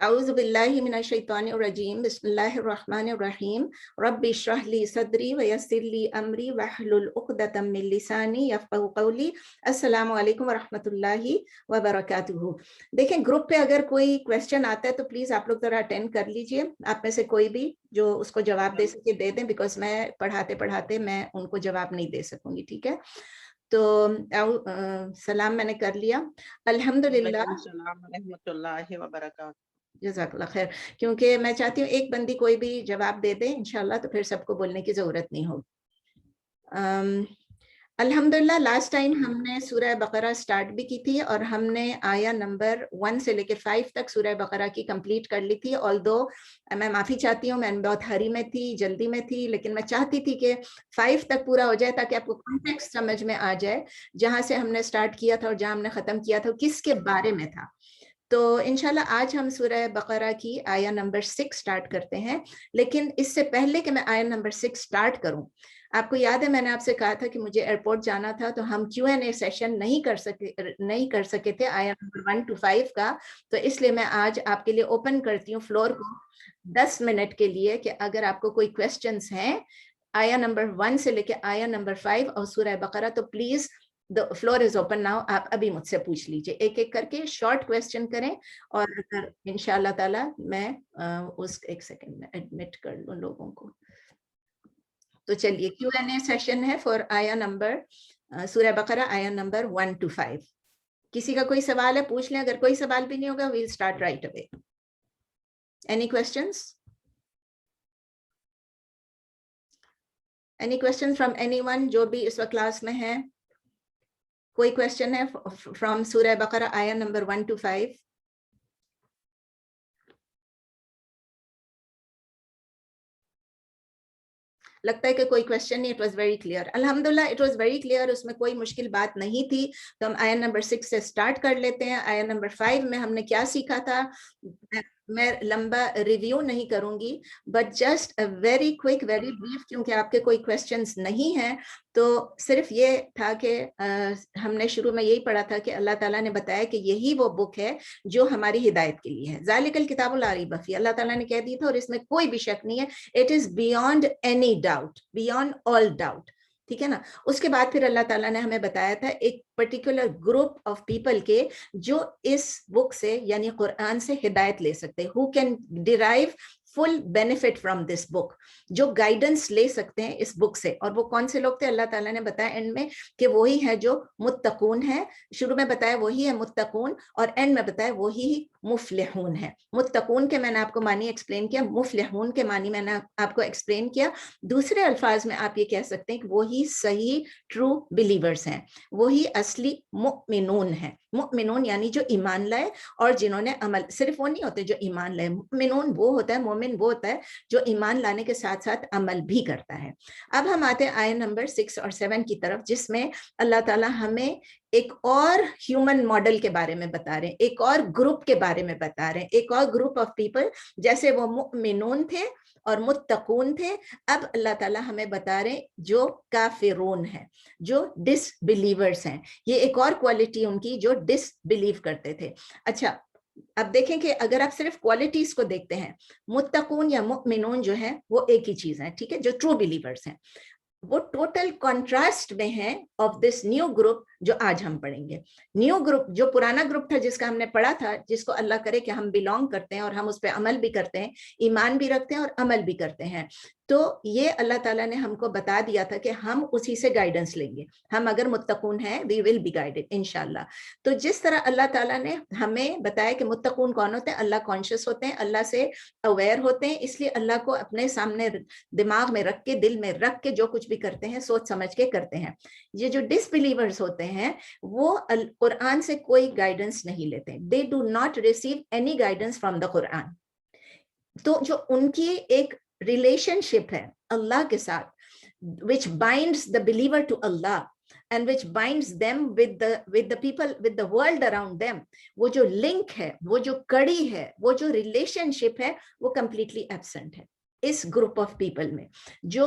اعوذ باللہ من الشیطان الرجیم بسم اللہ الرحمن الرحیم رب اشرح لی صدری ویسر لی امری واحلل عقدۃ من لسانی یفقہوا قولی. السلام علیکم ورحمۃ اللہ وبرکاتہ. دیکھیں گروپ پہ اگر کوئی کویسچن آتا ہے تو پلیز آپ لوگ ذرا اٹینڈ کر لیجئے. آپ میں سے کوئی بھی جو اس کو جواب دے سکے دے دیں، بیکاز میں پڑھاتے پڑھاتے میں ان کو جواب نہیں دے سکوں گی. ٹھیک ہے، تو سلام میں نے کر لیا. الحمدللہ. وعلیکم السلام ورحمۃ اللہ وبرکاتہ. جزاک اللہ خیر. کیونکہ میں چاہتی ہوں ایک بندی کوئی بھی جواب دے دے انشاءاللہ، تو پھر سب کو بولنے کی ضرورت نہیں ہوگی. الحمدللہ لاسٹ ٹائم ہم نے سورہ بقرہ سٹارٹ بھی کی تھی اور ہم نے آیا نمبر 1 سے لے کے 5 تک سورہ بقرہ کی کمپلیٹ کر لی تھی. آلدو میں معافی چاہتی ہوں، میں بہت ہری میں تھی، جلدی میں تھی، لیکن میں چاہتی تھی کہ 5 تک پورا ہو جائے تاکہ آپ کو کانٹیکسٹ سمجھ میں آ جائے جہاں سے ہم نے سٹارٹ کیا تھا اور جہاں ہم نے ختم کیا تھا کس کے بارے میں تھا. تو انشاءاللہ آج ہم سورہ بقرہ کی آیا نمبر 6 سٹارٹ کرتے ہیں. لیکن اس سے پہلے کہ میں آیا نمبر 6 سٹارٹ کروں، آپ کو یاد ہے میں نے آپ سے کہا تھا کہ مجھے ایئرپورٹ جانا تھا تو ہم Q&A سیشن نہیں کر سکے تھے آیا نمبر 1 to 5 کا. تو اس لیے میں آج آپ کے لیے اوپن کرتی ہوں فلور کو 10 منٹ کے لیے کہ اگر آپ کو کوئی کویسچنس ہیں آیا نمبر 1 سے لے کے آیا نمبر 5 اور سورہ بقرہ، تو please the floor is open now. آپ ابھی مجھ سے پوچھ لیجئے، ایک ایک کر کے شارٹ کویسچن کریں اور انشاءاللہ تعالی میں اس ایک سیکنڈ میں ایڈمٹ کر لوں لوگوں کو. تو چلیے Q&A سیشن ہے فور آیا نمبر سورہ بقرہ آیا نمبر 1 to 5. کسی کا کوئی سوال ہے پوچھ لیں، اگر کوئی سوال بھی نہیں ہوگا we'll start right away. Any questions? Any questions from anyone جو بھی اس وقت کلاس میں ہے؟ کوئی کویسچن ہے فرام سورہ بقرہ آیا نمبر 1 to 5؟ لگتا ہے کہ کوئی کویسچن نہیں. It was very clear. الحمدللہ اٹ واز ویری کلیئر، اس میں کوئی مشکل بات نہیں تھی. تو ہم آیا نمبر 6 سے سٹارٹ کر لیتے ہیں. آیا نمبر 5 میں ہم نے کیا سیکھا تھا؟ میں لمبا ریویو نہیں کروں گی، but just very quick very brief, کیونکہ آپ کے کوئی کویسچنس نہیں ہیں. تو صرف یہ تھا کہ ہم نے شروع میں یہی پڑھا تھا کہ اللہ تعالیٰ نے بتایا کہ یہی وہ بک ہے جو ہماری ہدایت کے لیے ہے. ذالک الکتاب لا ریب فیہ، اللہ تعالیٰ نے کہہ دیا تھا اور اس میں کوئی بھی شک نہیں ہے. It is beyond any doubt, beyond all doubt. ٹھیک ہے نا. اس کے بعد پھر اللہ تعالیٰ نے ہمیں بتایا تھا ایک پرٹیکولر گروپ آف پیپل کے جو اس بک سے یعنی قرآن سے ہدایت لے سکتے، who can derive full benefit from this book، جو گائیڈنس لے سکتے ہیں اس بک سے. اور وہ کون سے لوگ تھے؟ اللہ تعالیٰ نے بتایا اینڈ میں کہ وہی ہے جو متقون ہے. شروع میں بتایا وہی ہے متقون، اور اینڈ میں بتایا وہی مفلحون ہے. متقون کے میں نے آپ کو معنی ایکسپلین کیا، مفلحون کے معنی میں نے آپ کو ایکسپلین کیا. دوسرے الفاظ میں آپ یہ کہہ سکتے ہیں کہ وہی صحیح ٹرو بلیورز ہیں، وہی اصلی مؤمنون ہیں. مؤمنون یعنی جو ایمان لائے اور جنہوں نے عمل. صرف وہ نہیں ہوتے جو ایمان لائے، مؤمنون وہ ہوتا ہے، مومن وہ ہوتا ہے جو ایمان لانے کے ساتھ ساتھ عمل بھی کرتا ہے. اب ہم آتے ہیں آیت نمبر 6 اور 7 کی طرف، جس میں اللہ تعالیٰ ہمیں ایک اور ہیومن ماڈل کے بارے میں بتا رہے ہیں، ایک اور گروپ کے بارے میں بتا رہے ہیں، ایک اور گروپ آف پیپل. جیسے وہ مؤمنون تھے اور متقون تھے، اب اللہ تعالیٰ ہمیں بتا رہے ہیں جو کافرون ہیں، جو ڈس بلیورز ہیں. یہ ایک اور کوالٹی ان کی، جو ڈس بلیو کرتے تھے. اچھا اب دیکھیں کہ اگر آپ صرف کوالٹیز کو دیکھتے ہیں، متقون یا مؤمنون جو ہیں وہ ایک ہی چیز ہے. ٹھیک ہے، جو ٹرو بلیورز ہیں وہ ٹوٹل کنٹراسٹ میں ہیں آف دس نیو گروپ جو آج ہم پڑھیں گے. نیو گروپ جو پرانا گروپ تھا جس کا ہم نے پڑھا تھا، جس کو اللہ کرے کہ ہم بلونگ کرتے ہیں اور ہم اس پہ عمل بھی کرتے ہیں، ایمان بھی رکھتے ہیں اور عمل بھی کرتے ہیں. تو یہ اللہ تعالیٰ نے ہم کو بتا دیا تھا کہ ہم اسی سے گائیڈنس لیں گے. ہم اگر متقون ہیں we will be guided انشاءاللہ. تو جس طرح اللہ تعالیٰ نے ہمیں بتایا کہ متقون کون ہوتے ہیں، اللہ کانشیس ہوتے ہیں، اللہ سے اویئر ہوتے ہیں، اس لیے اللہ کو اپنے سامنے دماغ میں رکھ کے، دل میں رکھ کے جو کچھ بھی کرتے ہیں سوچ سمجھ کے کرتے ہیں. یہ جو ڈس بلیورز ہوتے ہیں وہ قرآن سے کوئی گائیڈنس نہیں لیتے. they do not receive any guidance from the قرآن. تو جو ان کی ایک ریلیشن شپ ہے اللہ کے ساتھ which binds the believer to Allah and which binds them with the people, with the world around them، وہ جو لنک ہے، وہ جو کڑی ہے، وہ جو ریلیشن شپ ہے، وہ کمپلیٹلی ایبسنٹ ہے اس گروپ آف پیپل میں. جو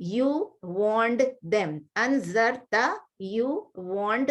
you warned them, anzarta you warned,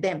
them,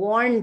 warn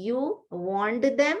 you warned them,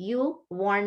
you warn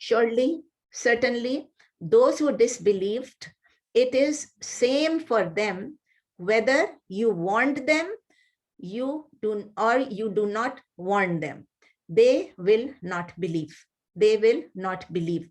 Surely, certainly, those who disbelieved, it is same for them whether you warned them, you do or you do not warn them, they will not believe, they will not believe।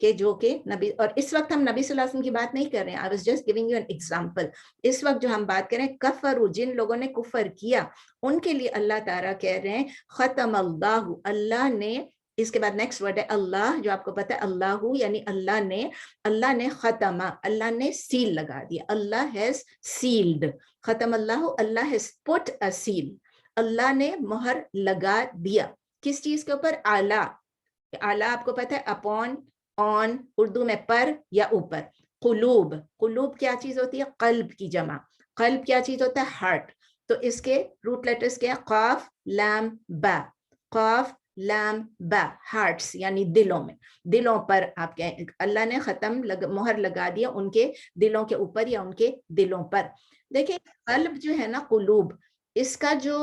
کہ جو کہ نبی, اور اس وقت ہم نبی صلی اللہ علیہ وسلم کی بات نہیں کر رہے ہیں, I was just giving you an example. اس وقت جو ہم بات کریں کفروا, جن لوگوں نے کفر کیا ان کے لیے اللہ تعالیٰ کہہ رہے ہیں ختم اللہ, اللہ نے, اس کے بعد نیکسٹ ورڈ ہے اللہ, جو آپ کو پتا ہے اللہ یعنی اللہ نے ختم, اللہ نے سیل لگا دیا, اللہ ہیز سیلڈ, ختم اللہ, اللہ ہیز پٹ اے سیل, اللہ نے مہر لگا دیا کس چیز کے اوپر؟ اعلیٰ, اعلیٰ آپ کو پتا ہے اپون, آن, اردو میں پر یا اوپر. قلوب, قلوب کیا چیز ہوتی ہے؟ قلب کی جمع. قلب کیا چیز ہوتا ہے؟ ہارٹ. تو اس کے روٹ لیٹرز کیا؟ قاف لام با, قاف لام با, ہارٹس یعنی دلوں میں, دلوں پر آپ کہیں اللہ نے ختم مہر لگا دیا ان کے دلوں کے اوپر یا ان کے دلوں پر. دیکھیں قلب جو ہے نا, قلوب, اس کا جو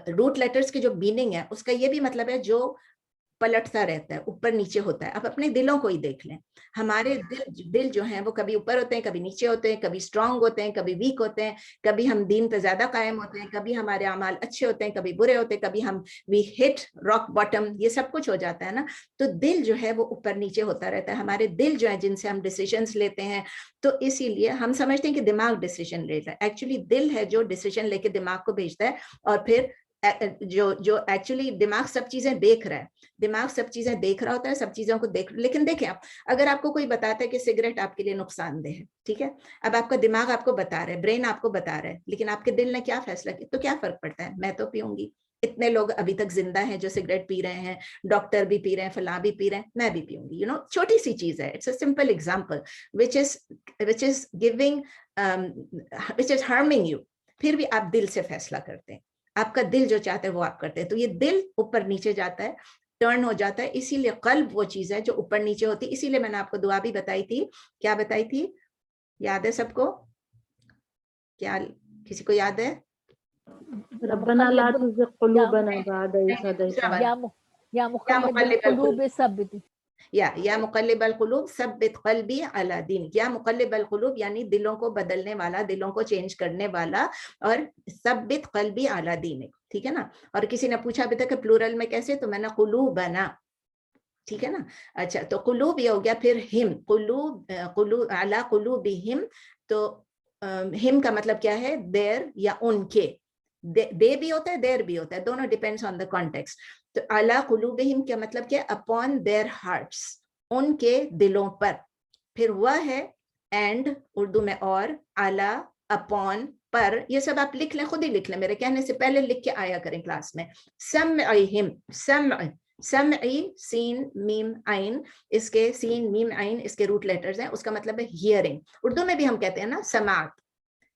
روٹ لیٹرز کی جو میننگ ہے اس کا یہ بھی مطلب ہے جو پلٹتا رہتا ہے, اوپر نیچے ہوتا ہے. اب اپنے دلوں کو ہی دیکھ لیں, ہمارے دل جو ہیں وہ کبھی اوپر ہوتے ہیں, کبھی نیچے ہوتے ہیں, کبھی اسٹرانگ ہوتے ہیں, کبھی ویک ہوتے ہیں, کبھی ہم دین پہ زیادہ قائم ہوتے ہیں, کبھی ہمارے اعمال اچھے ہوتے ہیں, کبھی برے ہوتے ہیں, کبھی ہم وی ہٹ راک باٹم, یہ سب کچھ ہو جاتا ہے نا. تو دل جو ہے وہ اوپر نیچے ہوتا رہتا ہے. ہمارے دل جو ہیں جن سے ہم ڈیسیژنز لیتے ہیں, تو اسی لیے ہم سمجھتے ہیں کہ دماغ ڈیسیژن لیتا ہے, ایکچولی دل ہے جو ڈیسیژن لے کے دماغ کو بھیجتا ہے. اور پھر جو ایکچولی دماغ سب چیزیں دیکھ رہا ہے, دماغ سب چیزیں دیکھ رہا ہوتا ہے, سب چیزوں کو دیکھ, لیکن دیکھیں آپ, اگر آپ کو کوئی بتاتا ہے کہ سگریٹ آپ کے لیے نقصان دہ ہے, ٹھیک ہے, اب آپ کا دماغ آپ کو بتا رہا ہے, برین آپ کو بتا رہا ہے, لیکن آپ کے دل نے کیا فیصلہ کیا, تو کیا فرق پڑتا ہے, میں تو پیوں گی. اتنے لوگ ابھی تک زندہ ہیں جو سگریٹ پی رہے ہیں, ڈاکٹر بھی پی رہے ہیں, فلاں بھی پی رہے ہیں, میں بھی پیوں گی. چھوٹی سی چیز ہے, it's a simple example which is harming you. پھر بھی آپ دل سے فیصلہ کرتے ہیں, آپ کا دل جو چاہتا ہے وہ آپ کرتے ہیں. تو یہ دل اوپر نیچے جاتا ہے, ٹرن ہو جاتا ہے, اسی لیے قلب وہ چیز ہے جو اوپر نیچے ہوتی ہے. اسی لیے میں نے آپ کو دعا بھی بتائی تھی, کیا بتائی تھی, یاد ہے سب کو؟ کیا کسی کو یاد ہے؟ ربنا لا تزغ قلوبنا بعد إذ هديتنا یا مقلب القلوب ثبت, یا مقلب القلوب ثبت قلبی علی دینک. یا مقلب القلوب یعنی دلوں کو بدلنے والا, دلوں کو چینج کرنے والا, اور ثبت قلبی علی دینک, ٹھیک ہے نا. اور کسی نے پوچھا ابھی تک کہ پلورل میں کیسے, تو میں نے قلوبنا, ٹھیک ہے نا. اچھا, تو قلوب یہ ہو گیا. پھر ہم, قلوب علی قلوبہم, تو ہم کا مطلب کیا ہے؟ دیر یا ان کے, دے بھی ہوتا ہے, دیر بھی ہوتا ہے, دونوں ڈیپینڈس آن دا کانٹیکسٹ. تو علی قلوبہم کیا مطلب کیا؟ اپون دیئر ہارٹس, ان کے دلوں پر. پھر وہ ہے اینڈ, اردو میں اور, علی, اپون, پر, یہ سب آپ لکھ لیں, خود ہی لکھ لیں, میرے کہنے سے پہلے لکھ کے آیا کریں کلاس میں. سمعہم, سمعی, سین میم عین, اس کے سین میم عین اس کے روٹ لیٹرز ہیں, اس کا مطلب ہے ہیئرنگ. اردو میں بھی ہم کہتے ہیں نا سماعت,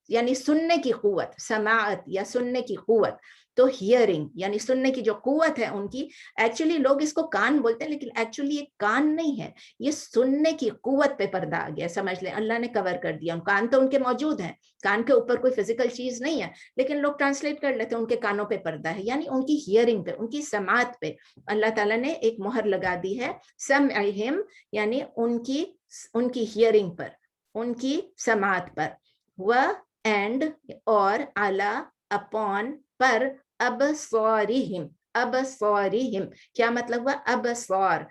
یعنی سننے کی قوت, سماعت یا سننے کی قوت. تو ہیئرنگ یعنی سننے کی جو قوت ہے ان کی, ایکچولی لوگ اس کو کان بولتے ہیں, لیکن ایکچولی یہ کان نہیں ہے, یہ سننے کی قوت پہ پردہ آ گیا, سمجھ لیں اللہ نے کور کر دیا. کان تو ان کے موجود ہیں, کان کے اوپر کوئی فزیکل چیز نہیں ہے, لیکن لوگ ٹرانسلیٹ کر لیتے ہیں ان کے کانوں پہ پردہ ہے, یعنی ان کی ہیئرنگ پہ, ان کی سماعت پہ اللہ تعالیٰ نے ایک مہر لگا دی ہے. سمعہم یعنی ان کی ہیئرنگ پر, ان کی سماعت پر. وہ اینڈ, اور, علی, اپون, پر, ابصارہم, ابصارہم کیا مطلب ہوا؟ ابصار,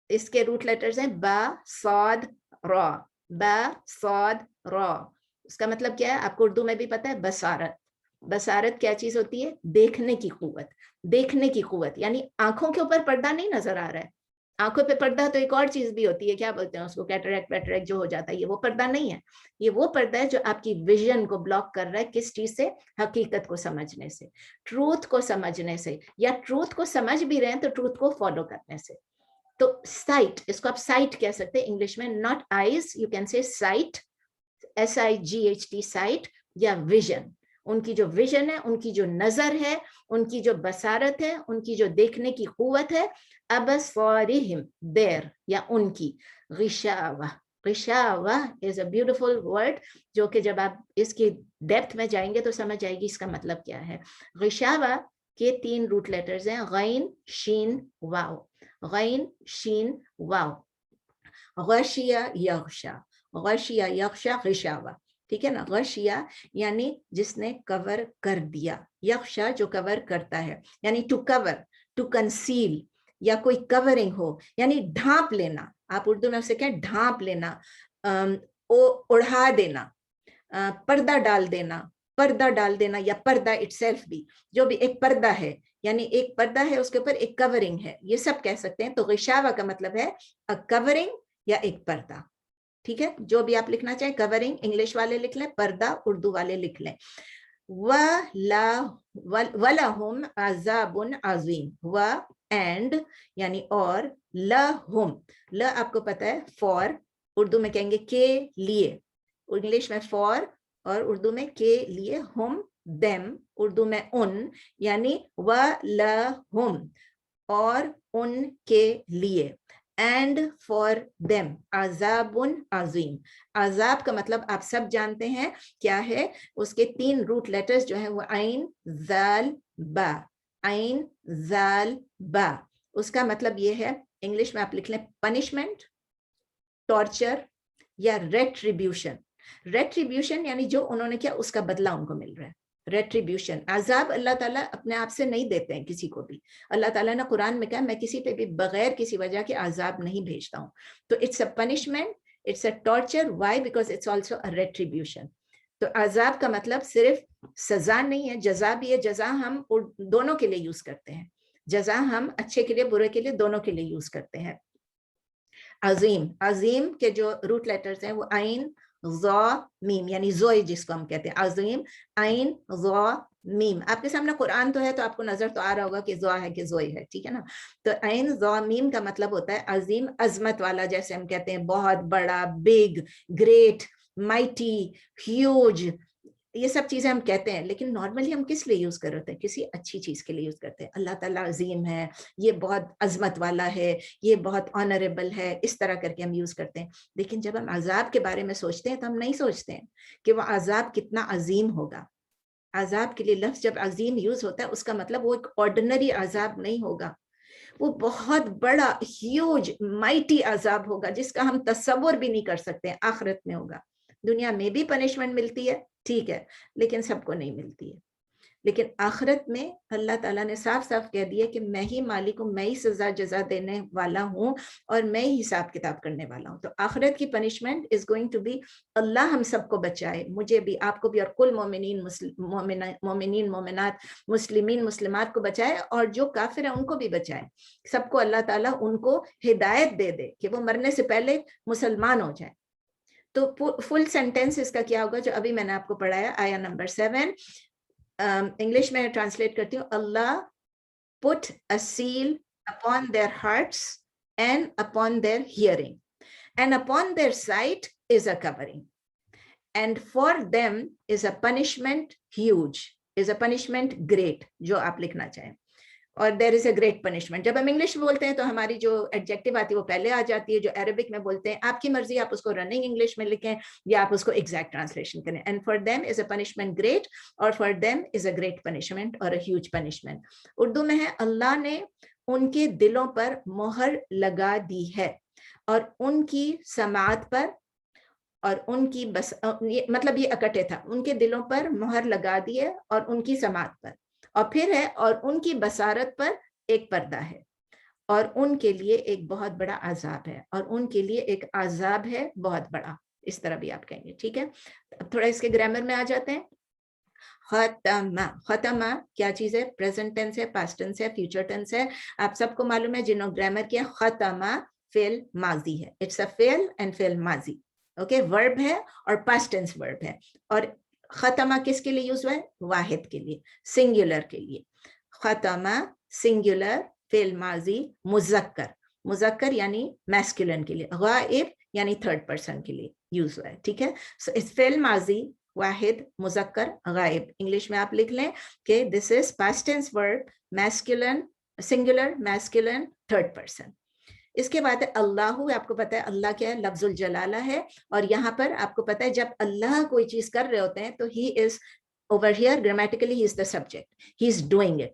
اس کے روٹ لیٹرز ہیں با, صاد, را, با, صاد, را. اس کا مطلب کیا ہے آپ کو اردو میں بھی پتا ہے, بصارت. بصارت کیا چیز ہوتی ہے؟ دیکھنے کی قوت, دیکھنے کی قوت, یعنی آنکھوں کے اوپر پردہ نہیں نظر آ رہا ہے. آنکھوں پہ پردہ تو ایک اور چیز بھی ہوتی ہے, کیا بولتے ہیں اس کو, کیٹریکٹ ویٹریکٹ جو ہو جاتا ہے, یہ وہ پردہ نہیں ہے. یہ وہ پردہ ہے جو آپ کی ویژن کو بلاک کر رہا ہے. کس چیز سے؟ حقیقت کو سمجھنے سے, ٹروتھ کو سمجھنے سے, یا ٹروتھ کو سمجھ بھی رہے ہیں تو ٹروتھ کو فالو کرنے سے. تو سائٹ, اس کو آپ سائٹ کہہ سکتے ہیں انگلش میں, not eyes, you can say sight, SIGHT, sight, یا ویژن. ان کی جو ویژن ہے, ان کی جو نظر ہے, ان کی جو بصارت ہے, ان کی جو دیکھنے کی قوت ہے. ابصارہم, دیر یا ان کی. غشاوہ, غشاوہ is a beautiful word, جو کہ جب آپ اس کی ڈیپتھ میں جائیں گے تو سمجھ آئے گی اس کا مطلب کیا ہے. غشاوہ کے 3 روٹ لیٹرز ہیں, غین, شین, واو. غین, شین, واو. غشیہ یغشا, غشیہ یغشا, غشاوہ, ٹھیک ہے نا. غشیہ یعنی جس نے کور کر دیا, یغشا جو کور کرتا ہے, یعنی ٹو کور, ٹو کنسیل. یا کوئی کورنگ ہو, یعنی ڈھانپ لینا, آپ اردو میں اسے کہیں ڈھانپ لینا, اڑھا دینا, پردہ ڈال دینا, پردہ ڈال دینا, یا پردہ اٹ سیلف بھی, جو بھی ایک پردہ ہے, یعنی ایک پردہ ہے اس کے اوپر ایک کورنگ ہے, یہ سب کہہ سکتے ہیں. تو غشاوہ کا مطلب ہے کورنگ یا ایک پردہ. ٹھیک ہے, جو بھی آپ لکھنا چاہیں, کورنگ انگلش والے لکھ لیں, پردہ اردو والے لکھ لیں. وَلَهُمْ عَذَابٌ عَظِيمٌ, اینڈ یعنی اور, لَهُمْ, ل آپ کو پتہ ہے فار, اردو میں کہیں گے کے لیے, انگلش میں فار اور اردو میں کے لیے, ہم them اردو میں ان, یعنی وَلَهُمْ اور ان کے لیے, اینڈ فار them عذاب عظیم. عذاب کا مطلب آپ سب جانتے ہیں کیا ہے, اس کے 3 روٹ لیٹرز جو ہیں وہ عین ذال با, عین ذال با. اس کا مطلب یہ ہے, انگلش میں آپ لکھ لیں پنشمنٹ, ٹارچر یا ریٹریبیوشن. ریٹریبیوشن یعنی جو انہوں نے کیا اس کا بدلہ ان کو مل رہا ہے. ریٹریبیوشن, عذاب اللہ تعالیٰ اپنے آپ سے نہیں دیتے ہیں کسی کو بھی. اللہ تعالیٰ نے قرآن میں کہا میں کسی پہ بھی بغیر کسی وجہ کے عذاب نہیں بھیجتا ہوں. تو it's a punishment, it's a torture. Why? Because it's also a retribution. تو عذاب کا مطلب صرف سزا نہیں ہے, جزا بھی ہے. جزا ہم دونوں کے لیے یوز کرتے ہیں, جزا ہم اچھے کے لیے برے کے لیے دونوں کے لیے یوز کرتے ہیں. عظیم, عظیم کے جو روٹ لیٹرز ہیں وہ عین ضا میم, یعنی زوئی جس کو ہم کہتے ہیں, عظیم عین ضا میم. آپ کے سامنے قرآن تو ہے تو آپ کو نظر تو آ رہا ہوگا کہ ضا ہے کہ زوئی ہے, ٹھیک ہے نا. تو عین ضا میم کا مطلب ہوتا ہے عظیم, عظمت والا, جیسے ہم کہتے ہیں بہت بڑا, بگ, گریٹ, مائٹی, ہیوج, یہ سب چیزیں ہم کہتے ہیں. لیکن نارملی ہم کس لیے یوز کر رہے ہیں, کسی اچھی چیز کے لیے یوز کرتے ہیں. اللہ تعالیٰ عظیم ہے, یہ بہت عظمت والا ہے, یہ بہت آنریبل ہے, اس طرح کر کے ہم یوز کرتے ہیں. لیکن جب ہم عذاب کے بارے میں سوچتے ہیں تو ہم نہیں سوچتے ہیں کہ وہ عذاب کتنا عظیم ہوگا. عذاب کے لیے لفظ جب عظیم یوز ہوتا ہے اس کا مطلب وہ ایک آرڈنری عذاب نہیں ہوگا, وہ بہت بڑا, ہیوج, مائٹی عذاب ہوگا جس کا ہم تصور بھی نہیں کر سکتے. آخرت میں ہوگا. دنیا میں بھی پنشمنٹ ملتی ہے, ٹھیک ہے, لیکن سب کو نہیں ملتی ہے. لیکن آخرت میں اللہ تعالیٰ نے صاف صاف کہہ دیا کہ میں ہی مالک ہوں, میں ہی سزا جزا دینے والا ہوں, اور میں ہی حساب کتاب کرنے والا ہوں. تو آخرت کی punishment is going to be, Allah ہم سب کو بچائے, مجھے بھی, آپ کو بھی, اور کل مومنین, مومنین مومنات, مسلمین مسلمات کو بچائے, اور جو کافر ہیں ان کو بھی بچائے. سب کو اللہ تعالیٰ ان کو ہدایت دے دے کہ وہ مرنے سے پہلے مسلمان ہو جائے. تو فل سینٹینس اس کا کیا ہوگا جو ابھی میں نے آپ کو پڑھایا, آیا نمبر 7. انگلش میں ٹرانسلیٹ کرتی ہوں. اللہ put a seal upon their hearts and upon their hearing, and upon their sight is a covering, and for them is a punishment huge, is a punishment great, جو آپ لکھنا چاہیں. اور دیر از a great punishment. جب ہم English میں بولتے ہیں تو ہماری جو ایڈجیکٹو آتی ہے وہ پہلے آ جاتی ہے, جو عربک میں بولتے ہیں آپ کی مرضی, آپ اس کو رننگ انگلش میں لکھیں یا آپ اس کو ایگزیکٹ ٹرانسلیشن کریں. And for them is a punishment great, اور for them is a great punishment اور اے ہیوج پنشمنٹ. اردو میں ہے اللہ نے ان کے دلوں پر مہر لگا دی ہے, اور ان کی سماعت پر, اور ان کی مطلب یہ اکٹھے تھا, ان کے دلوں پر مہر لگا دی ہے اور ان کی سماعت پر, اور پھر ہے اور ان کی بصارت پر ایک پردہ ہے, اور ان کے لیے ایک بہت بڑا عذاب ہے, اور ان کے لیے ایک عذاب ہے بہت بڑا. اس طرح بھی آپ کہیں گے, ٹھیک ہے. اب تھوڑا اس کے گرامر میں آ جاتے ہیں. ختمہ, ختمہ کیا چیز ہے؟ پریزنٹ ٹینس ہے, پاسٹ ٹینس ہے, فیوچر ٹینس ہے. آپ سب کو معلوم ہے جنہوں گرامر کیا, ختمہ فعل ماضی ہے, اٹس اے فعل اینڈ فعل ماضی, اوکے, ورب ہے اور پاسٹ ٹینس ورب ہے. اور ختمہ کس کے لیے یوز ہوا ہے؟ واحد کے لیے, سنگولر کے لیے. ختمہ سنگولر فعل ماضی مذکر, مذکر یعنی میسکولن کے لیے, غائب یعنی تھرڈ پرسن کے لیے یوز ہوا ہے, ٹھیک ہے. سو اس فعل ماضی واحد مذکر غائب, انگلش میں آپ لکھ لیں کہ this is past tense verb, masculine, singular, masculine, third person. اس کے بعد اللہ, آپ کو پتا ہے اللہ کیا ہے؟ لفظ الجلالہ ہے. اور یہاں پر آپ کو پتا ہے جب اللہ کوئی چیز کر رہے ہوتے ہیں تو ہی از Over here grammatically he is the subject, he is doing it.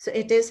So it is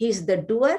he is the doer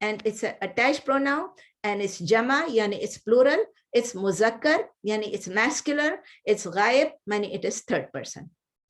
and it's an attached pronoun, and it's jama yani it's plural, it's muzakkar yani it's masculine, it's ghaib yani it is third person.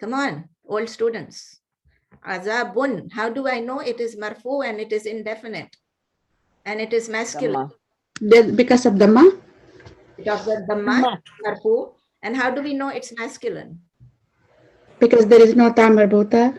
Come on, old students. Azabun, how do I know it is marfu and it is indefinite and it is masculine? Because of Dhamma? Because of Dhamma, marfu. And how do we know it's masculine? Because there is no ta marbuta.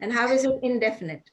And how is it indefinite?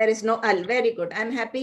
There is no al. Very good. I'm happy.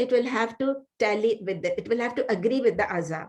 it will have to tally with it. It will have to agree with the azab.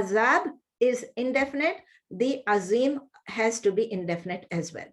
azab is indefinite, the azim has to be indefinite as well.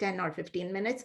10 or 15 minutes.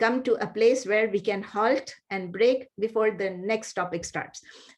come to a place where we can halt and break before the next topic starts.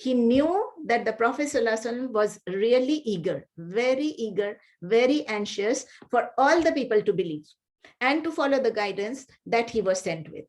he knew that the Prophet sallallahu alaihi wasallam was really eager, very anxious for all the people to believe and to follow the guidance that he was sent with.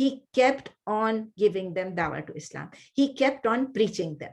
He kept on giving them dawah to Islam. He kept on preaching them.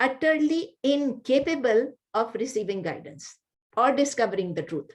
utterly incapable of receiving guidance or discovering the truth.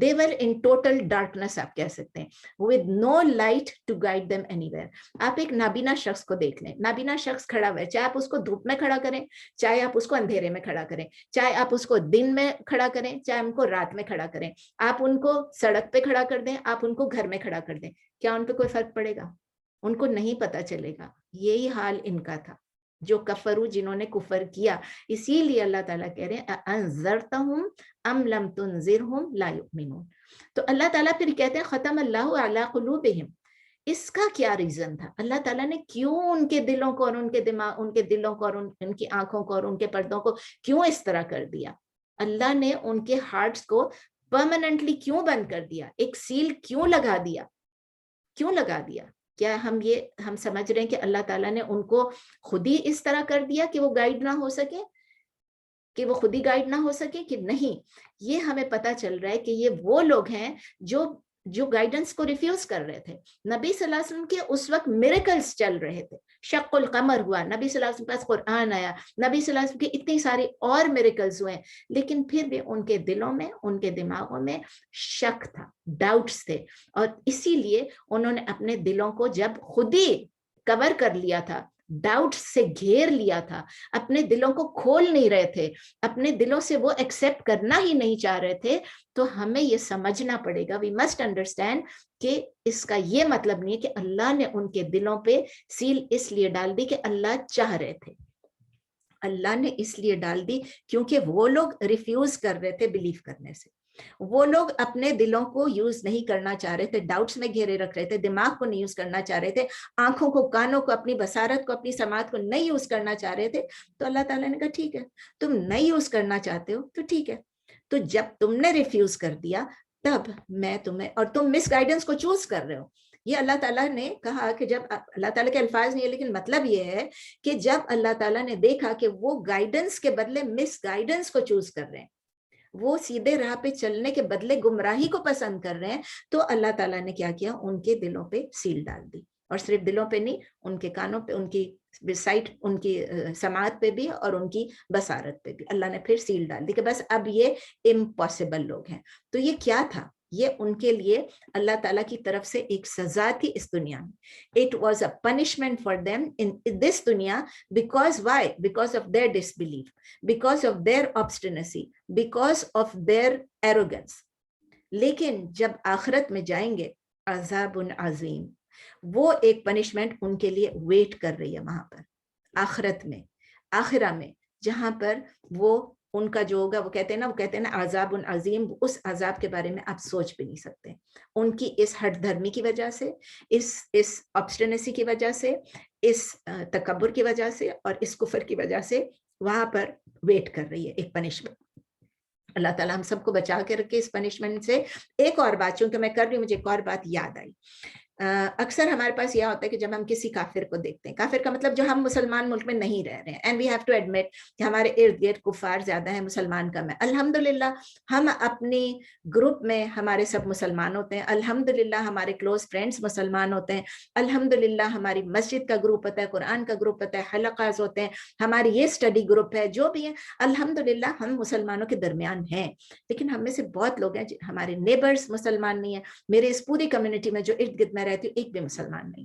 They were in total darkness, آپ کہہ سکتے ہیں, with no light to guide them anywhere. آپ ایک نابینا شخص کو دیکھ لیں, نابینا شخص کھڑا ہوا ہے, چاہے آپ اس کو دھوپ میں کھڑا کریں, چاہے آپ اس کو اندھیرے میں کھڑا کریں, چاہے آپ اس کو دن میں کھڑا کریں, چاہے ان کو رات میں کھڑا کریں, آپ ان کو سڑک پہ کھڑا کر دیں, آپ ان کو گھر میں کھڑا کر دیں, کیا ان پہ کوئی فرق پڑے گا؟ ان کو نہیں پتا چلے گا. یہی حال ان کا تھا جو کفرو, جنہوں نے کفر کیا. اسی لیے اللہ تعالیٰ کہہ رہے ہیں انذرتہم ام لم تنذرہم لا یؤمنون. تو اللہ تعالیٰ پھر کہتے ہیں ختم اللہ علی قلوبہم. اس کا کیا ریزن تھا؟ اللہ تعالیٰ نے کیوں ان کے دلوں کو اور ان کے دماغ, ان کے دلوں کو اور ان کی آنکھوں کو اور ان کے پردوں کو کیوں اس طرح کر دیا؟ اللہ نے ان کے ہارٹس کو پرماننٹلی کیوں بند کر دیا؟ ایک سیل کیوں لگا دیا؟ کیوں لگا دیا؟ کیا ہم سمجھ رہے ہیں کہ اللہ تعالیٰ نے ان کو خود ہی اس طرح کر دیا کہ وہ گائیڈ نہ ہو سکے, کہ وہ خود ہی گائیڈ نہ ہو سکے؟ کہ نہیں, یہ ہمیں پتہ چل رہا ہے کہ یہ وہ لوگ ہیں جو گائیڈنس کو ریفیوز کر رہے تھے. نبی صلی اللہ علیہ وسلم کے اس وقت میریکلز چل رہے تھے, شق القمر ہوا, نبی صلی اللہ علیہ وسلم کے پاس قرآن آیا, نبی صلی اللہ علیہ وسلم کے اتنی ساری اور میریکلز ہوئے, لیکن پھر بھی ان کے دلوں میں, ان کے دماغوں میں شک تھا, ڈاؤٹس تھے, اور اسی لیے انہوں نے اپنے دلوں کو جب خود ہی کور کر لیا تھا, ڈاؤٹ سے گھیر لیا تھا, اپنے دلوں کو کھول نہیں رہے تھے, اپنے دلوں سے وہ ایکسیپٹ کرنا ہی نہیں چاہ رہے تھے, تو ہمیں یہ سمجھنا پڑے گا, وی مسٹ انڈرسٹینڈ کہ اس کا یہ مطلب نہیں ہے کہ اللہ نے ان کے دلوں پہ سیل اس لیے ڈال دی کہ اللہ چاہ رہے تھے. اللہ نے اس لیے ڈال دی کیونکہ وہ لوگ ریفیوز کر رہے تھے بلیو کرنے سے, وہ لوگ اپنے دلوں کو یوز نہیں کرنا چاہ رہے تھے, ڈاؤٹس میں گھیرے رکھ رہے تھے, دماغ کو نہیں یوز کرنا چاہ رہے تھے, آنکھوں کو, کانوں کو, اپنی بصارت کو, اپنی سماعت کو نہیں یوز کرنا چاہ رہے تھے. تو اللہ تعالیٰ نے کہا ٹھیک ہے, تم نہیں یوز کرنا چاہتے ہو تو ٹھیک ہے, تو جب تم نے ریفیوز کر دیا تب میں تمہیں, اور تم مس گائیڈنس کو چوز کر رہے ہو. یہ اللہ تعالیٰ نے کہا کہ جب, اللہ تعالیٰ کے الفاظ نہیں ہے لیکن مطلب یہ ہے کہ جب اللہ تعالیٰ نے دیکھا کہ وہ گائیڈنس کے بدلے مس گائیڈنس کو چوز کر رہے ہیں, وہ سیدھے راہ پہ چلنے کے بدلے گمراہی کو پسند کر رہے ہیں, تو اللہ تعالیٰ نے کیا کیا, ان کے دلوں پہ سیل ڈال دی. اور صرف دلوں پہ نہیں, ان کے کانوں پہ, ان کی سائٹ, ان کی سماعت پہ بھی اور ان کی بصارت پہ بھی اللہ نے پھر سیل ڈال دی کہ بس اب یہ امپاسبل لوگ ہیں. تو یہ کیا تھا؟ یہ ان کے لیے اللہ تعالیٰ کی طرف سے ایک سزا تھی اس دنیا میں. It was a punishment for them in this دنیا, because why? Because of their disbelief, because of their obstinacy, because of their arrogance. لیکن جب آخرت میں جائیں گے, عذاب عظیم, وہ ایک پنشمنٹ ان کے لیے ویٹ کر رہی ہے وہاں پر آخرت میں, آخرہ میں, جہاں پر وہ ان کا جو ہوگا, وہ کہتے ہیں نا عذاب عظیم, اس عذاب کے بارے میں آپ سوچ بھی نہیں سکتے. ان کی اس ہٹ دھرمی کی وجہ سے, اس obstinacy کی وجہ سے, اس تکبر کی وجہ سے اور اس کفر کی وجہ سے وہاں پر ویٹ کر رہی ہے ایک پنشمنٹ. اللہ تعالیٰ ہم سب کو بچا کے رکھے اس پنشمنٹ سے. ایک اور بات, چونکہ میں کر رہی ہوں, مجھے ایک اور بات یاد آئی. اکثر ہمارے پاس یہ ہوتا ہے کہ جب ہم کسی کافر کو دیکھتے ہیں, کافر کا مطلب جو ہم مسلمان ملک میں نہیں رہ رہے ہیں, and we have to admit کہ ہمارے ارد گرد کفار زیادہ ہیں, مسلمان کم ہے. الحمدللہ ہم اپنی گروپ میں ہمارے سب مسلمان ہوتے ہیں, الحمدللہ ہمارے کلوز فرینڈس مسلمان ہوتے ہیں, الحمدللہ ہماری مسجد کا گروپ ہوتا ہے, قرآن کا گروپ ہوتا ہے, حلقات ہوتے ہیں, ہماری یہ اسٹڈی گروپ ہے, جو بھی ہے الحمدللہ ہم مسلمانوں کے درمیان ہیں. لیکن ہم میں سے بہت لوگ ہیں ہمارے نیبرز مسلمان نہیں ہیں, میرے اس پوری کمیونٹی میں جو ارد گرد میں رہتی ہوں ایک بھی مسلمان نہیں.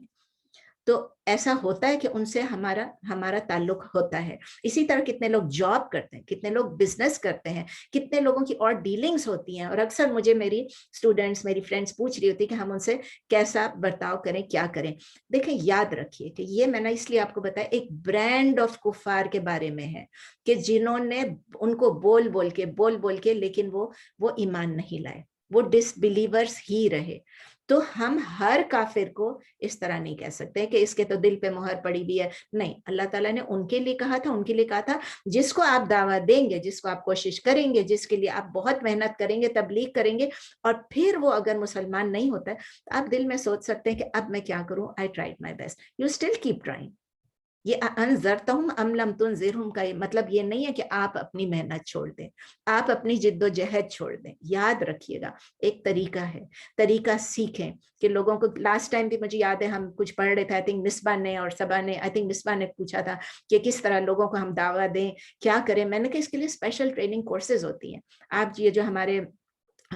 تو ایسا ہوتا ہے کہ ان سے ہمارا تعلق ہوتا ہے. اسی طرح کتنے لوگ جاب کرتے ہیں, کتنے لوگ بزنس کرتے ہیں, کتنے لوگوں کی اور ڈیلنگز ہوتی ہیں, اور اکثر مجھے میری اسٹوڈنٹس, میری فرینڈس پوچھ رہی ہوتی کہ ہم ان سے کیسا برتاؤ کریں, کیا کریں. دیکھیں, یاد رکھیے کہ یہ میں نے اس لیے آپ کو بتایا ایک برانڈ آف کفار کے بارے میں ہے کہ جنہوں نے ان کو بول بول کے لیکن وہ ایمان نہیں لائے, وہ ڈس بلیورس ہی رہے. تو ہم ہر کافر کو اس طرح نہیں کہہ سکتے کہ اس کے تو دل پہ مہر پڑی ہوئی ہے. نہیں, اللہ تعالیٰ نے ان کے لیے کہا تھا, جس کو آپ دعویٰ دیں گے, جس کو آپ کوشش کریں گے, جس کے لیے آپ بہت محنت کریں گے, تبلیغ کریں گے, اور پھر وہ اگر مسلمان نہیں ہوتا ہے تو آپ دل میں سوچ سکتے ہیں کہ اب میں کیا کروں, I tried my best. You still keep trying. یہ انذرتہم ام لم تنذرہم کا مطلب یہ نہیں ہے کہ آپ اپنی محنت چھوڑ دیں, آپ اپنی جد و جہد چھوڑ دیں. یاد رکھیے گا, ایک طریقہ ہے, طریقہ سیکھیں. کہ لوگوں کو لاسٹ ٹائم بھی مجھے یاد ہے ہم کچھ پڑھ رہے تھے, آئی تھنک مصباح نے اور صبا نے, آئی تھنک مصباح نے پوچھا تھا کہ کس طرح لوگوں کو ہم دعویٰ دیں, کیا کریں. میں نے کہا اس کے لیے اسپیشل ٹریننگ کورسز ہوتی ہیں. آپ یہ جو ہمارے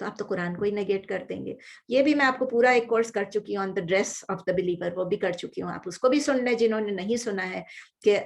تو آپ تو قرآن کو ہی نیگیٹ کر دیں گے. یہ بھی میں آپ کو پورا ایک کورس کر چکی ہوں آن دا ڈریس آف دا بلیور, وہ بھی کر چکی ہوں, آپ اس کو بھی سن لیں جنہوں نے نہیں سنا ہے کہ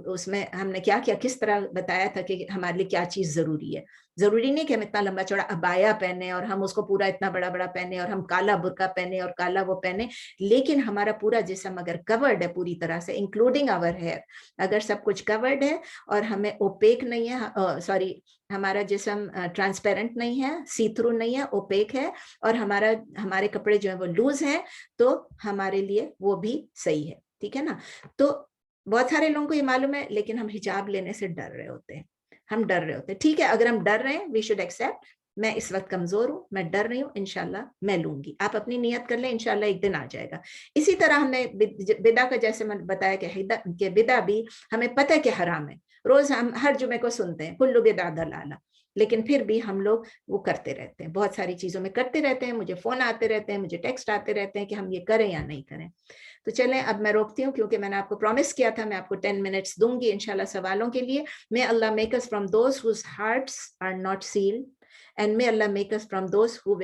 اس میں ہم نے کیا کیا, کس طرح بتایا تھا کہ ہمارے لیے کیا چیز ضروری ہے. ضروری نہیں کہ ہم اتنا لمبا چوڑا ابایا پہنے اور ہم اس کو پورا اتنا بڑا بڑا پہنے اور ہم کالا برقع پہنے اور کالا وہ پہنے, لیکن ہمارا پورا جسم اگر کورڈ ہے پوری طرح سے انکلوڈنگ آور ہیئر, اگر سب کچھ کورڈ ہے اور ہمیں اوپیک نہیں ہے, سوری ہمارا جسم ٹرانسپیرنٹ نہیں ہے, سی تھرو نہیں ہے, اوپیک ہے, اور ہمارے کپڑے جو ہیں وہ لوز ہیں, تو ہمارے لیے وہ بھی صحیح ہے. ٹھیک ہے نا. تو بہت سارے لوگوں کو یہ معلوم ہے, لیکن ہم حجاب لینے سے ڈر رہے ہوتے ہیں, ہم ڈر رہے ہوتے ہیں. ٹھیک ہے, اگر ہم ڈر رہے ہیں وی شوڈ ایکسیپٹ, میں اس وقت کمزور ہوں, میں ڈر رہی ہوں, انشاءاللہ میں لوں گی. آپ اپنی نیت کر لیں, انشاءاللہ ایک دن آ جائے گا. اسی طرح ہم نے بدعہ کا جیسے میں بتایا کہ بدعہ بھی ہمیں پتہ ہے کہ حرام ہے, روز ہم ہر جمعے کو سنتے ہیں کل بدعۃ ضلالہ, لیکن پھر بھی ہم لوگ وہ کرتے رہتے ہیں, بہت ساری چیزوں میں کرتے رہتے ہیں. مجھے فون آتے رہتے ہیں, مجھے ٹیکسٹ آتے رہتے ہیں کہ ہم یہ کریں یا نہیں کریں. تو چلیں اب میں روکتی ہوں, کیونکہ میں نے آپ کو پرومس کیا تھا میں آپ کو 10 منٹس دوں گی انشاءاللہ سوالوں کے لیے. May Allah make us from those whose hearts are not sealed, and may Allah make us from those who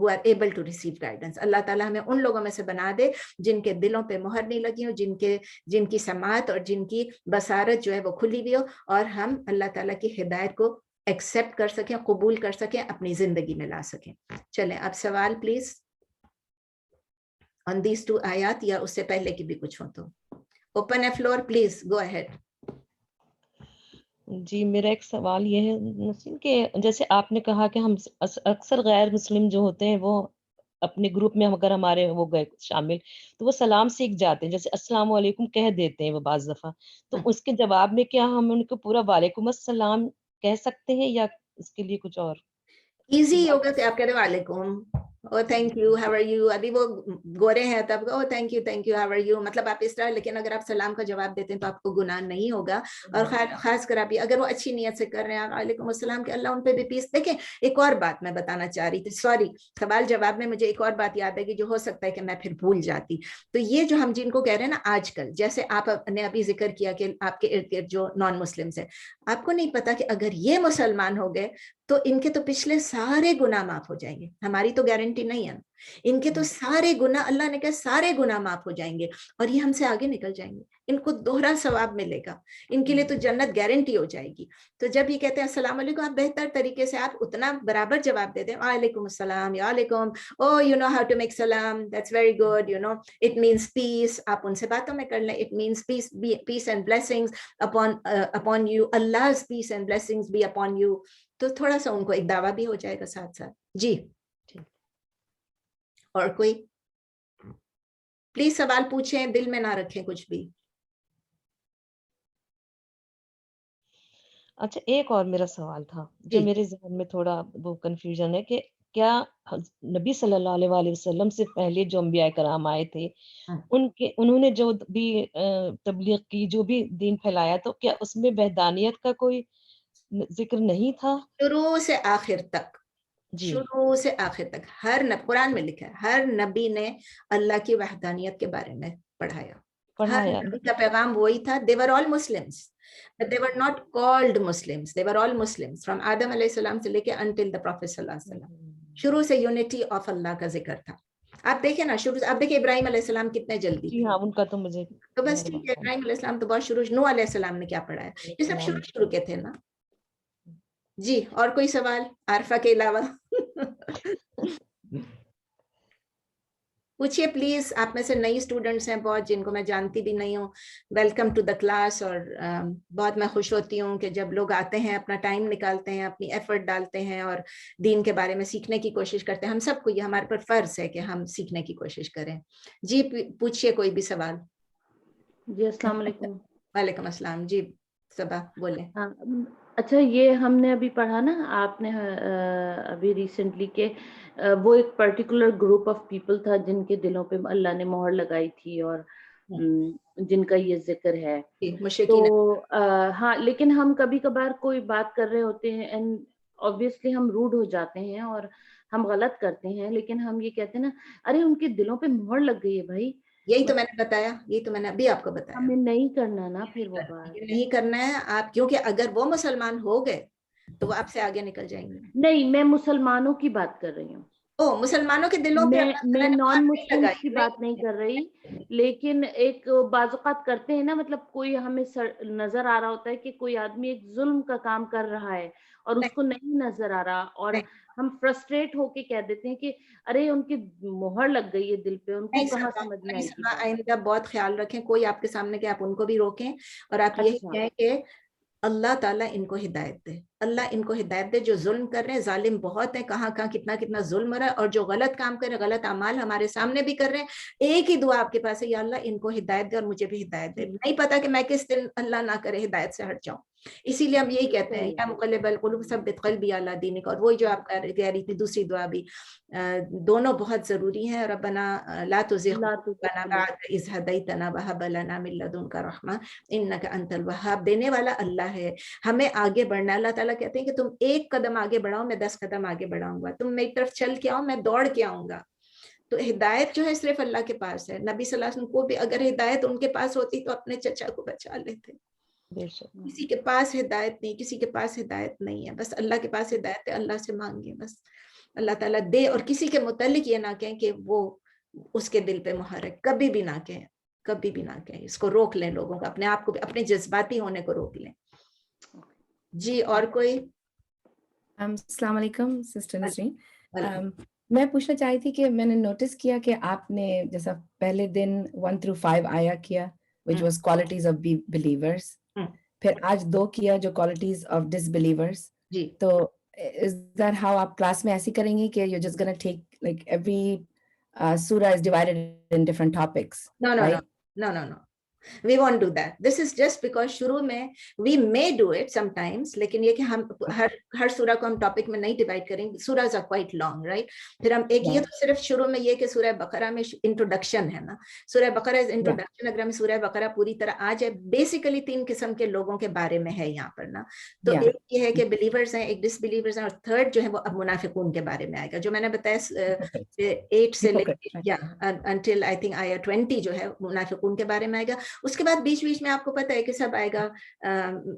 are able to receive guidance. اللہ تعالیٰ ہمیں ان لوگوں میں سے بنا دے جن کے دلوں پہ مہر نہیں لگی ہو, جن کی سماعت اور جن کی بصارت جو ہے وہ کھلی ہوئی ہو, اور ہم اللہ تعالیٰ کی ہدایت کو ایکسیپٹ کر سکیں, قبول کر سکیں, اپنی زندگی میں لا سکیں. چلیں اب سوال پلیز on these 2 آیات, یا اس سے پہلے کی بھی کچھ ہو تو. Open a floor, please go ahead. جی میرا ایک سوال یہ ہے نسرین کہ جیسے آپ نے کہا کہ ہم اکثر غیر مسلم جو ہوتے ہیں وہ اپنے گروپ میں اگر ہمارے وہ گئے شامل تو وہ سلام سیکھ جاتے ہیں, جیسے السلام علیکم کہہ دیتے ہیں وہ بعض دفعہ, تو اس کے جواب میں کیا ہم ان کو پورا وعلیکم السلام کہہ سکتے ہیں یا اس کے لیے کچھ اور ایزی ہوگا کہ آپ کہتے ہیں وعلیکم, oh thank you, how are you. ابھی وہ گورے ہیں تب oh thank you, how are you, مطلب آپ اس طرح. لیکن اگر آپ سلام کا جواب دیتے ہیں تو آپ کو گناہ نہیں ہوگا. اور خاص کر آپ اگر وہ اچھی نیت سے کر رہے ہیں, وعلیکم السلام, کہ اللہ ان پہ بھی پیس. دیکھیں ایک اور بات میں بتانا چاہ رہی تھی, سوری سوال جواب میں مجھے ایک اور بات یاد ہے کہ جو ہو سکتا ہے کہ میں پھر بھول جاتی. تو یہ جو ہم جن کو کہہ رہے ہیں نا آج کل, جیسے آپ نے ابھی ذکر کیا کہ آپ کے ارد گرد جو نان مسلمس ہیں, آپ کو نہیں پتا کہ اگر یہ مسلمان ہو گئے تو ان کے تو پچھلے سارے گناہ معاف ہو جائیں گے. ہماری تو گارنٹی نہیں ہے, ان کے تو سارے گناہ, اللہ نے کہا سارے گناہ معاف ہو جائیں گے, اور یہ ہم سے آگے نکل جائیں گے. ان کو دوہرا ثواب ملے گا, ان کے لیے تو جنت گارنٹی ہو جائے گی. تو جب یہ کہتے ہیں السلام علیکم, آپ بہتر طریقے سے آپ اتنا برابر جواب دے دیں, وعلیکم السلام, وعلیکم, oh you know how to make سلام, that's very good, you know it means peace. آپ ان سے باتوں میں کر لیں, it means peace and blessings upon you, Allah's peace and blessings be upon you. تو تھوڑا سا ان کو ایک دعویٰ بھی ہو جائے گا ساتھ ساتھ. جی اور کوئی پلیز سوال پوچھیں, دل میں نہ رکھیں کچھ بھی. اچھا ایک اور میرا سوال تھا جو میرے ذہن میں تھوڑا وہ کنفیوژن ہے کہ کیا نبی صلی اللہ علیہ وآلہ وسلم سے پہلے جو انبیاء کرام آئے تھے انہوں نے جو بھی تبلیغ کی, جو بھی دین پھیلایا, تو کیا اس میں وحدانیت کا کوئی ذکر نہیں تھا؟ شروع سے آخر تک, جی شروع سے آخر تک ہر قرآن میں لکھا ہے, ہر نبی نے اللہ کی وحدانیت کے بارے میں پڑھایا. ہر نبی کا پیغام وہی تھا. They were all Muslims, but they were not called Muslims. They were all Muslims from آدم علیہ السلام سے لے کے until the Prophet صلی اللہ علیہ وسلم. شروع سے یونٹی آف اللہ کا ذکر تھا. آپ دیکھیں نا شروع سے, آپ دیکھیں ابراہیم علیہ السلام کتنے جلدی جی ہاں ان کا تو مجھے تو بس ٹھیک ہے, ابراہیم علیہ السلام تو بہت شروع. نوح علیہ السلام نے کیا پڑھایا, یہ سب شروع کے تھے نا. جی اور کوئی سوال عارفہ کے علاوہ پوچھیے پلیز. آپ میں سے نئی اسٹوڈنٹس ہیں بہت, جن کو میں جانتی بھی نہیں ہوں. Welcome to the class. اور بہت میں خوش ہوتی ہوں کہ جب لوگ آتے ہیں, اپنا ٹائم نکالتے ہیں, اپنی ایفرٹ ڈالتے ہیں اور دین کے بارے میں سیکھنے کی کوشش کرتے ہیں. ہم سب کو یہ ہمارے پر فرض ہے کہ ہم سیکھنے کی کوشش کریں. جی پوچھیے کوئی بھی سوال. جی السلام علیکم. وعلیکم السلام. جی صبا بولیں. اچھا یہ ہم نے ابھی پڑھا نا, آپ نے ابھی ریسنٹلی کہ وہ ایک پرٹیکولر گروپ آف پیپل تھا جن کے دلوں پہ اللہ نے مہر لگائی تھی اور جن کا یہ ذکر ہے. تو ہاں لیکن ہم کبھی کبھار کوئی بات کر رہے ہوتے ہیں اینڈ obviously ہم روڈ ہو جاتے ہیں اور ہم غلط کرتے ہیں, لیکن ہم یہ کہتے ہیں نا ارے ان کے دلوں پہ مہر لگ گئی ہے بھائی. یہی تو میں نے بتایا, یہی تو میں نے ابھی آپ کو بتایا. ہمیں نہیں کرنا نا پھر وہ بات, نہیں کرنا ہے آپ, کیونکہ اگر وہ مسلمان ہو گئے تو وہ آپ سے آگے نکل جائیں گے. نہیں, میں مسلمانوں کی بات کر رہی ہوں. او مسلمانوں کے دلوں پہ میں نان مسلم کی بات نہیں کر رہی, لیکن ایک بعض اوقات کرتے ہیں نا, مطلب کوئی ہمیں نظر آ رہا ہوتا ہے کہ کوئی آدمی ایک ظلم کا کام کر رہا ہے اور اس کو نہیں نظر آ رہا, اور ہم فرسٹریٹ ہو کے کہہ دیتے ہیں کہ ارے ان کی مہر لگ گئی ہے دل پہ, ان کو کہاں سمجھ میں آئے گی. آئندہ بہت خیال رکھیں, کوئی آپ کے سامنے کہ آپ ان کو بھی روکیں, اور آپ یہی کہیں کہ اللہ تعالیٰ ان کو ہدایت دے, اللہ ان کو ہدایت دے. جو ظلم کر رہے ہیں, ظالم بہت ہیں, کہاں کہاں کتنا کتنا ظلم ہو رہا ہے, اور جو غلط کام کر رہے ہیں, غلط اعمال ہمارے سامنے بھی کر رہے ہیں, ایک ہی دعا آپ کے پاس ہے, یا اللہ ان کو ہدایت دے اور مجھے بھی ہدایت دے. نہیں پتا کہ میں کس دن اللہ نہ کرے ہدایت سے ہٹ جاؤں, اسی لیے ہم یہی کہتے ہیں یا مقلب القلوب ثبت قلبی علی دینک. اور وہی جو آپ کہہ رہی تھی دوسری دعا بھی, دونوں بہت ضروری ہیں. ربنا لا تزغ قلوبنا بعد اذ ہدیتنا وہب لنا من لدنک رحمہ انک انت الوہاب. دینے والا اللہ ہے, ہمیں آگے بڑھنا. اللہ تعالیٰ کہتے ہیں کہ تم ایک قدم آگے بڑھاؤ, میں 10 قدم آگے بڑھاؤں گا. تم میری طرف چل کے آؤ, میں دوڑ کے آؤں گا. تو ہدایت جو ہے صرف اللہ کے پاس ہے. نبی صلی اللہ علیہ وسلم کو بھی اگر ہدایت ان کے پاس ہوتی تو اپنے چچا کو بچا لیتے. کسی کے پاس ہدایت نہیں, کسی کے پاس ہدایت نہیں ہے, بس اللہ کے پاس ہدایت ہے. اللہ سے مانگے, بس اللہ تعالیٰ دے. اور کسی کے متعلق یہ نہ کہیں کہ وہ اس کے دل پہ مہر ہے, کبھی بھی نہ کہیں, کبھی بھی نہ کہیں. اس کو روک لیں, لوگوں کو, اپنے آپ کو, اپنے جذباتی ہونے کو روک لیں. جی اور کوئی؟ السلام علیکم سسٹر نسرین. میں پوچھنا چاہی تھی کہ میں نے نوٹس کیا کہ آپ نے جیسا پہلے دن 1 through 5 آیا کیا which was qualities of believers, پھر آج 2 کیا جو qualities of disbelievers. جی تو is that how آپ کلاس میں ایسی کریں گی کہ you're just gonna take like every surah is divided in different topics? No. We won't do that. This is just because شروع میں we may do it sometimes, لیکن یہ کہ ہم ہر سورہ کو ہم ٹاپک میں نہیں ڈیوائڈ کریں گے. سورہs are quite long, right? پھر ہم ایک یہ تو صرف شروع میں یہ کہ سورہ بقرہ میں انٹروڈکشن ہے نا, سورہ بقرہ از انٹروڈکشن. اگر ہم سورہ بقرہ پوری طرح آ جائے, بیسیکلی 3 قسم کے لوگوں کے بارے میں ہے یہاں پر نا. تو ایک یہ ہے کہ بلیورز ہیں, ایک ڈس بلیورز ہیں, اور تھرڈ جو ہے وہ اب منافقون کے بارے میں آئے گا, جو میں نے بتایا 8 سے لے کے until I think آیا 20 جو ہے منافقون کے بارے میں آئے گا. اس کے بعد بیچ میں آپ کو پتہ ہے کہ سب آئے گا.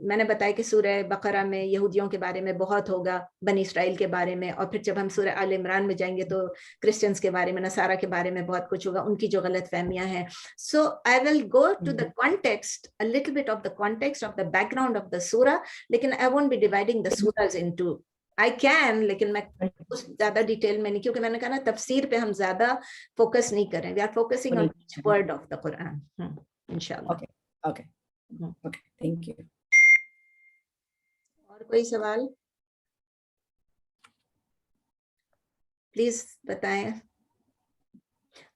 میں نے بتایا کہ سورہ بقرہ میں یہودیوں کے بارے میں بہت ہوگا, بنی اسرائیل کے بارے میں, اور پھر جب ہم سورہ آل عمران میں جائیں گے تو کرسچنز کے بارے میں, نصارہ کے بارے میں بہت کچھ ہوگا, ان کی جو غلط فہمیاں ہیں. So I will go to the context, a little bit of the context of the background of the surah, لیکن I won't be dividing the surahs into, I can, لیکن میں اس زیادہ ڈیٹیل میں نہیں, کیونکہ میں نے کہا نا تفسیر پہ ہم زیادہ فوکس نہیں کریں. We are focusing on each word of the Quran. انشاءاللہ. Okay. Thank you. اور کوئی سوال پلیز بتائیں.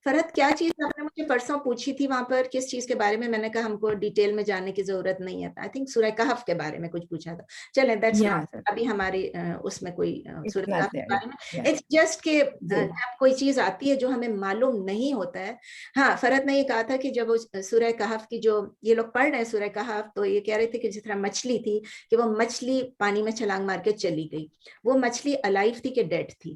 فرحت کیا چیز آپ نے مجھے پرسوں پوچھی تھی وہاں پر, کس چیز کے بارے میں؟ میں نے کہا ہم کو ڈیٹیل میں جاننے کی ضرورت نہیں ہے. آئی تھنک سورہ کہف کے بارے میں کچھ پوچھا تھا. چلیں دیٹس ابھی ہماری اس میں کوئی سورہ کہف کے بارے میں, اٹس جسٹ کہ جب کوئی چیز آتی ہے جو ہمیں معلوم نہیں ہوتا ہے. ہاں فرحت نے یہ کہا تھا کہ جب وہ سورہ کہف کی جو یہ لوگ پڑھ رہے ہیں سورہ کہف, تو یہ کہہ رہے تھے کہ جس طرح مچھلی تھی کہ وہ مچھلی پانی میں چھلانگ مار کے چلی گئی, وہ مچھلی الائیو تھی کہ ڈیڈ تھی.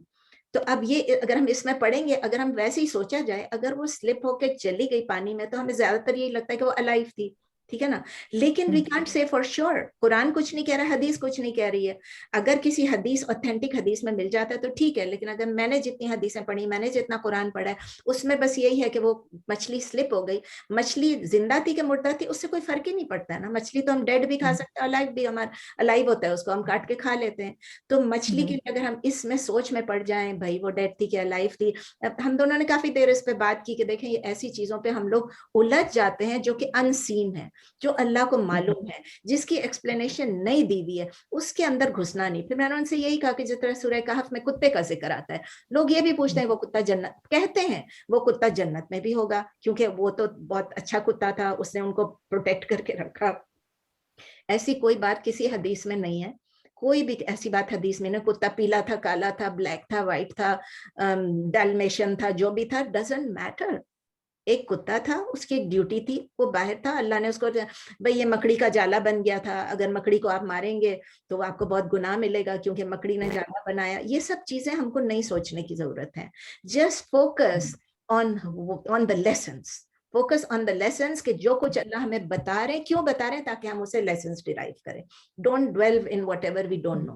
تو اب یہ اگر ہم اس میں پڑھیں گے, اگر ہم ویسے ہی سوچا جائے, اگر وہ سلپ ہو کے چلی گئی پانی میں تو ہمیں زیادہ تر یہی لگتا ہے کہ وہ الائیو تھی, ٹھیک ہے نا. لیکن we can't say for sure, Quran کچھ نہیں کہہ رہا, حدیث کچھ نہیں کہہ رہی ہے. اگر کسی حدیث اوتھینٹک حدیث میں مل جاتا ہے تو ٹھیک ہے, لیکن اگر میں نے جتنی حدیثیں پڑھی, میں نے جتنا قرآن پڑھا ہے, اس میں بس یہی ہے کہ وہ مچھلی سلپ ہو گئی. مچھلی زندہ تھی کہ مردہ تھی, اس سے کوئی فرق ہی نہیں پڑتا ہے نا. مچھلی تو ہم ڈیڈ بھی کھا سکتے ہیں, الائیو بھی, ہمارا الائیو ہوتا ہے, اس کو ہم کاٹ کے کھا لیتے ہیں. تو مچھلی کی اگر ہم اس میں سوچ میں پڑ جائیں بھائی وہ ڈیڈ تھی کہ الائیو تھی, ہم دونوں نے کافی دیر اس پہ بات کی کہ دیکھیں یہ ایسی چیزوں پہ ہم لوگ الجھ جاتے ہیں جو کہ ان سین ہے, جو اللہ کو معلوم ہے, جس کی ایکسپلینیشن نہیں دی ہوئی ہے, اس کے اندر گھسنا نہیں. پھر میں نے ان سے یہی کہا کہ جس طرح سورہ کہف میں کتے کا ذکر آتا ہے, لوگ یہ بھی پوچھتے ہیں وہ کتا جنت, کہتے ہیں وہ کتا جنت میں بھی ہوگا کیونکہ وہ تو بہت اچھا کتا تھا, اس نے ان کو پروٹیکٹ کر کے رکھا. ایسی کوئی بات کسی حدیث میں نہیں ہے, کوئی بھی ایسی بات حدیث میں نہیں. کتا پیلا تھا, کالا تھا, بلیک تھا, وائٹ تھا, ڈالمیشن تھا, جو بھی تھا, ڈزنٹ میٹر. ایک کتا تھا, اس کی ایک ڈیوٹی تھی, وہ باہر تھا, اللہ نے اس کو, بھئی یہ مکڑی کا جالا بن گیا تھا, اگر مکڑی کو آپ ماریں گے تو آپ کو بہت گناہ ملے گا کیونکہ مکڑی نے جالا بنایا. یہ سب چیزیں ہم کو نہیں سوچنے کی ضرورت ہے. Just focus on the lessons, focus on the lessons کہ جو کچھ اللہ ہمیں بتا رہے ہیں, کیوں بتا رہے ہیں, تاکہ ہم اسے لیسنس ڈیرائیو کریں. Don't delve in whatever we don't know.